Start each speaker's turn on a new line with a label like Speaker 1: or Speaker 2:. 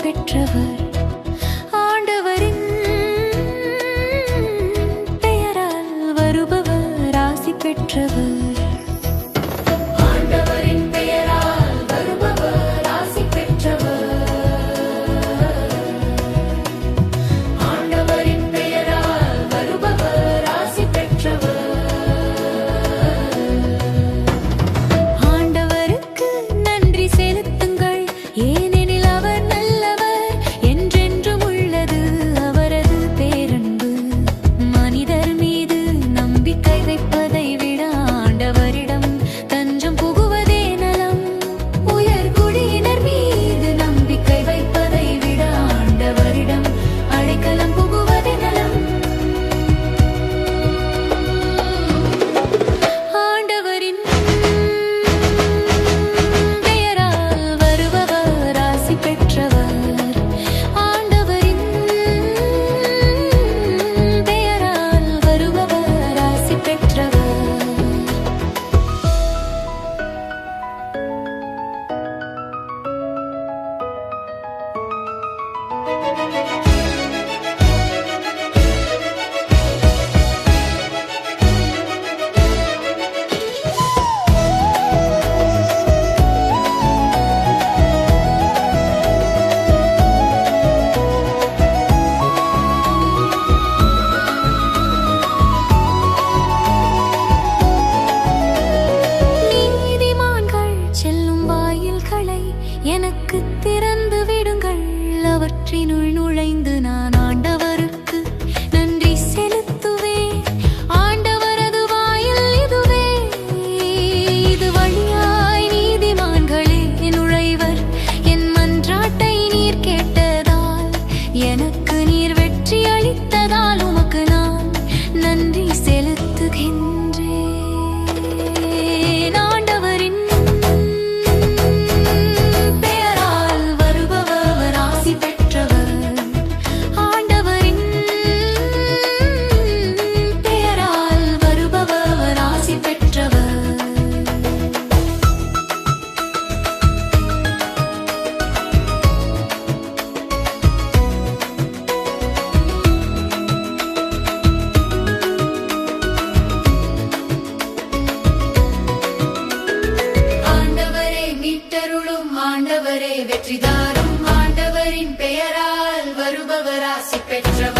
Speaker 1: பெற்றவர் ஆண்டவரின் பெயரால் வருபவர் ஆசி பெற்றவர். ஆண்டவரின் பெயரால் வருபவர் ஆசி பெற்றவர். ஆண்டவரின் பெயரால் வருபவர் ஆசி பெற்றவர். ஆண்டவருக்கு நன்றி செலுத்துங்கள், ஏனெனில் அவர் எனக்கு திறந்து விடுங்கள், அவற்றினுள் நுழைந்து நான் ஆண்டவருக்கு நன்றி செலுத்துவேன். ஆண்டவரது வாயில் இதுவே, இது வழியாய் நீதிமான்களே நுழைவர். என் மன்றாட்டை நீர் கேட்டதால், எனக்கு நீர் வெற்றி அளித்ததால் உமக்கு நான் நன்றி செலுத்துகின்றேன்.
Speaker 2: ஆண்டவரே வெற்றிதாரும், ஆண்டவரின் பெயரால் வருபவர் ஆசி பெற்றவர்.